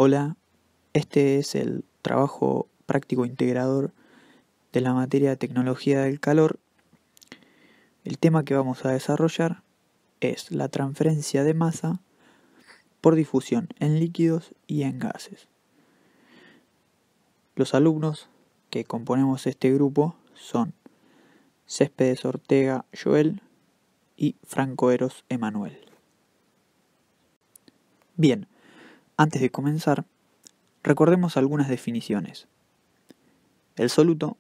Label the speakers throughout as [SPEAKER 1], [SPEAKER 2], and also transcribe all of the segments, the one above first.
[SPEAKER 1] Hola, este es el trabajo práctico integrador de la materia de tecnología del calor. El tema que vamos a desarrollar es la transferencia de masa por difusión en líquidos y en gases. Los alumnos que componemos este grupo son Céspedes Ortega Joel y Franco Eros Emanuel. Bien, antes de comenzar, recordemos algunas definiciones. El soluto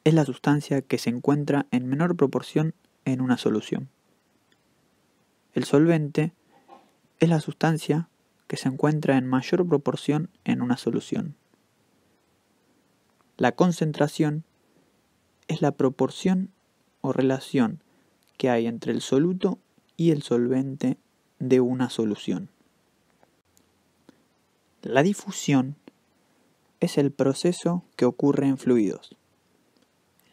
[SPEAKER 1] es la sustancia que se encuentra en menor proporción en una solución. El solvente es la sustancia que se encuentra en mayor proporción en una solución. La concentración es la proporción o relación que hay entre el soluto y el solvente de una solución. La difusión es el proceso que ocurre en fluidos,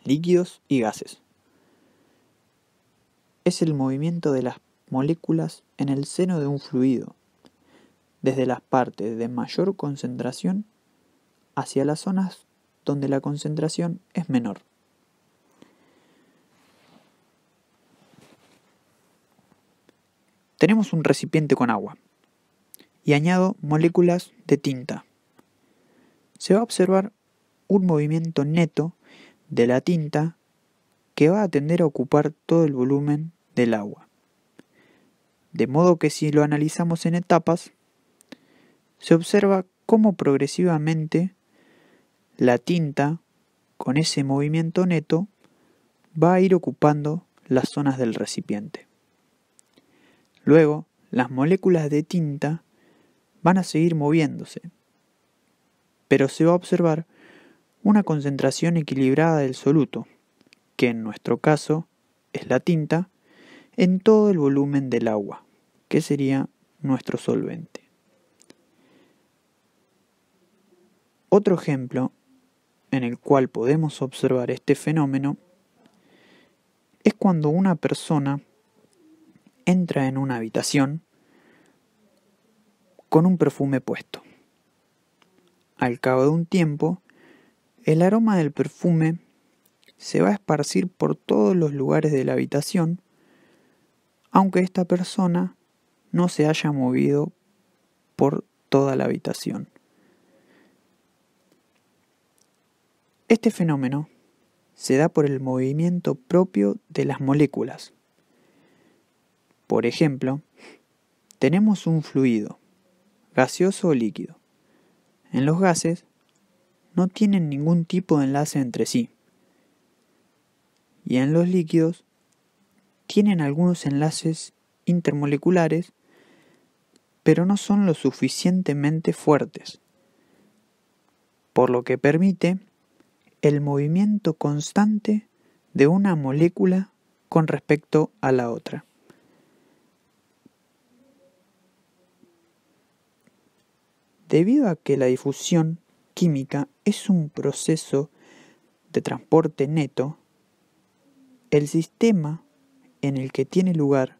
[SPEAKER 1] líquidos y gases. Es el movimiento de las moléculas en el seno de un fluido, desde las partes de mayor concentración hacia las zonas donde la concentración es menor. Tenemos un recipiente con agua y añado moléculas de tinta. Se va a observar un movimiento neto de la tinta que va a tender a ocupar todo el volumen del agua. De modo que si lo analizamos en etapas, se observa cómo progresivamente la tinta, con ese movimiento neto, va a ir ocupando las zonas del recipiente. Luego, las moléculas de tinta van a seguir moviéndose, pero se va a observar una concentración equilibrada del soluto, que en nuestro caso es la tinta, en todo el volumen del agua, que sería nuestro solvente. Otro ejemplo en el cual podemos observar este fenómeno es cuando una persona entra en una habitación con un perfume puesto. Al cabo de un tiempo, el aroma del perfume se va a esparcir por todos los lugares de la habitación, aunque esta persona no se haya movido por toda la habitación. Este fenómeno se da por el movimiento propio de las moléculas. Por ejemplo, tenemos un fluido, gaseoso o líquido. En los gases no tienen ningún tipo de enlace entre sí. Y en los líquidos tienen algunos enlaces intermoleculares, pero no son lo suficientemente fuertes, por lo que permite el movimiento constante de una molécula con respecto a la otra. Debido a que la difusión química es un proceso de transporte neto, el sistema en el que tiene lugar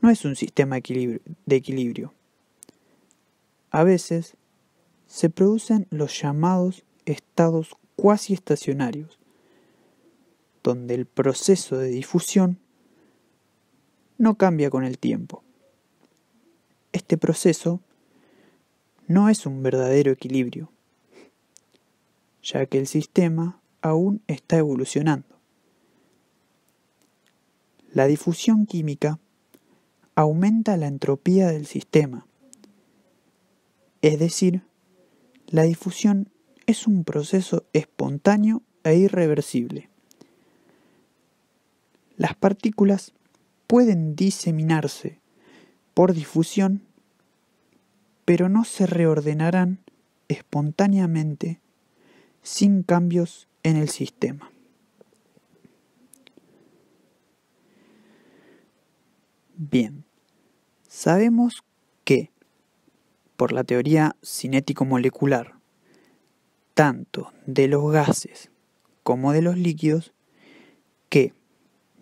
[SPEAKER 1] no es un sistema de equilibrio. A veces se producen los llamados estados cuasi estacionarios, donde el proceso de difusión no cambia con el tiempo. Este proceso no es un verdadero equilibrio, ya que el sistema aún está evolucionando. La difusión química aumenta la entropía del sistema, es decir, la difusión es un proceso espontáneo e irreversible. Las partículas pueden diseminarse por difusión, pero no se reordenarán espontáneamente sin cambios en el sistema. Bien, sabemos que, por la teoría cinético-molecular, tanto de los gases como de los líquidos, que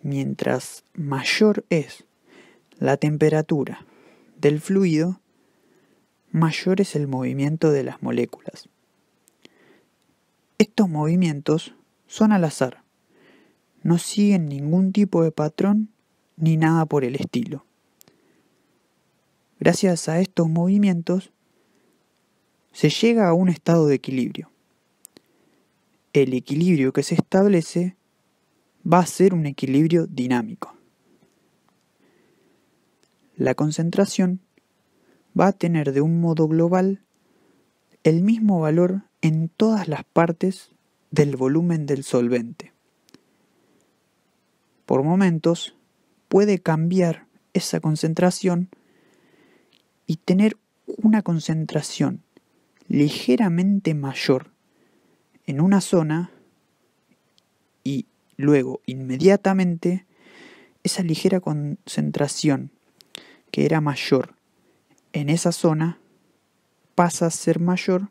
[SPEAKER 1] mientras mayor es la temperatura del fluido, mayor es el movimiento de las moléculas. Estos movimientos son al azar, no siguen ningún tipo de patrón ni nada por el estilo. Gracias a estos movimientos se llega a un estado de equilibrio. El equilibrio que se establece va a ser un equilibrio dinámico. La concentración va a tener de un modo global el mismo valor en todas las partes del volumen del solvente. Por momentos puede cambiar esa concentración y tener una concentración ligeramente mayor en una zona y luego inmediatamente esa ligera concentración que era mayor en esa zona pasa a ser mayor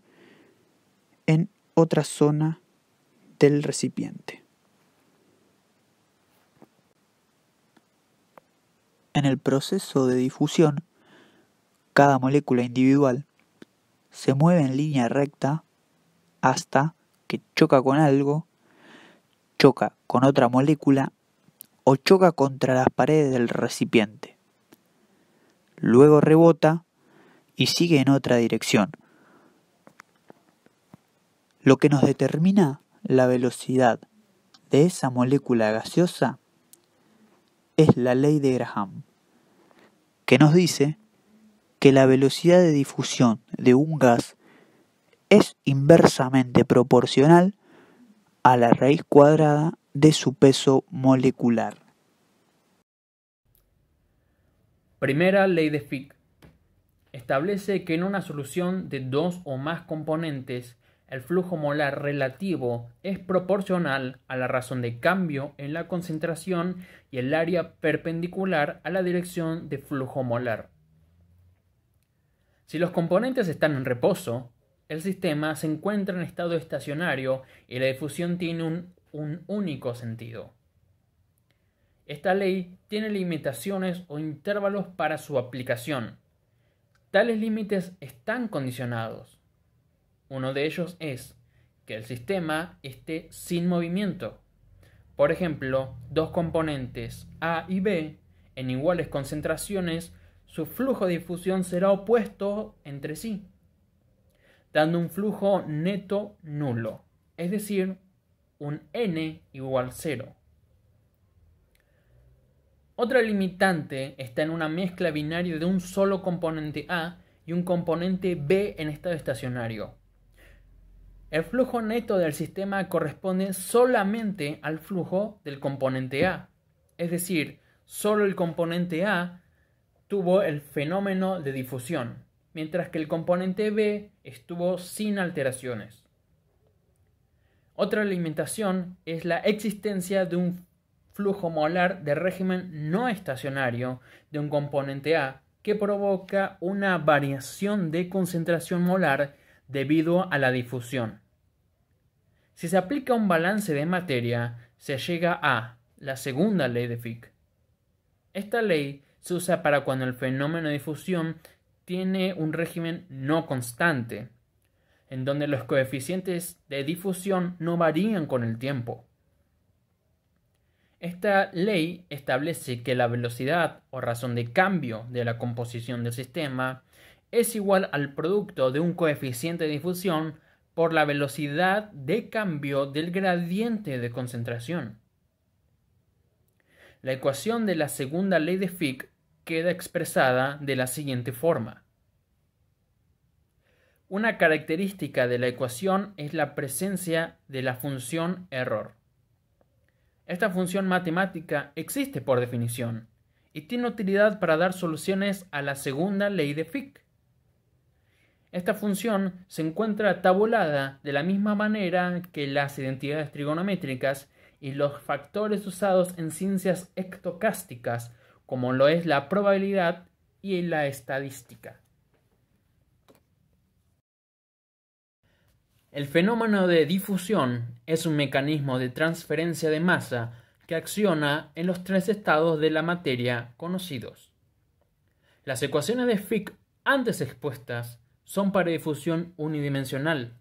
[SPEAKER 1] en otra zona del recipiente. En el proceso de difusión, cada molécula individual se mueve en línea recta hasta que choca con algo, choca con otra molécula o choca contra las paredes del recipiente. Luego rebota y sigue en otra dirección. Lo que nos determina la velocidad de esa molécula gaseosa es la ley de Graham, que nos dice que la velocidad de difusión de un gas es inversamente proporcional a la raíz cuadrada de su peso molecular.
[SPEAKER 2] Primera ley de Fick. Establece que en una solución de dos o más componentes, el flujo molar relativo es proporcional a la razón de cambio en la concentración y el área perpendicular a la dirección de flujo molar. Si los componentes están en reposo, el sistema se encuentra en estado estacionario y la difusión tiene un único sentido. Esta ley tiene limitaciones o intervalos para su aplicación. Tales límites están condicionados. Uno de ellos es que el sistema esté sin movimiento. Por ejemplo, dos componentes A y B en iguales concentraciones, su flujo de difusión será opuesto entre sí, dando un flujo neto nulo, es decir, un n igual 0. Otra limitante está en una mezcla binaria de un solo componente A y un componente B en estado estacionario. El flujo neto del sistema corresponde solamente al flujo del componente A, es decir, solo el componente A tuvo el fenómeno de difusión, mientras que el componente B estuvo sin alteraciones. Otra limitación es la existencia de un flujo molar de régimen no estacionario de un componente A que provoca una variación de concentración molar debido a la difusión. Si se aplica un balance de materia, se llega a la segunda ley de Fick. Esta ley se usa para cuando el fenómeno de difusión tiene un régimen no constante, en donde los coeficientes de difusión no varían con el tiempo. Esta ley establece que la velocidad o razón de cambio de la composición del sistema es igual al producto de un coeficiente de difusión por la velocidad de cambio del gradiente de concentración. La ecuación de la segunda ley de Fick queda expresada de la siguiente forma. Una característica de la ecuación es la presencia de la función error. Esta función matemática existe por definición y tiene utilidad para dar soluciones a la segunda ley de Fick. Esta función se encuentra tabulada de la misma manera que las identidades trigonométricas y los factores usados en ciencias estocásticas, como lo es la probabilidad y la estadística. El fenómeno de difusión es un mecanismo de transferencia de masa que acciona en los tres estados de la materia conocidos. Las ecuaciones de Fick antes expuestas son para difusión unidimensional.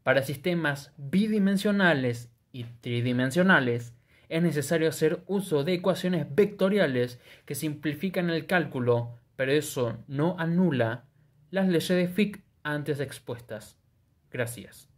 [SPEAKER 2] Para sistemas bidimensionales y tridimensionales es necesario hacer uso de ecuaciones vectoriales que simplifican el cálculo, pero eso no anula las leyes de Fick antes expuestas. Gracias.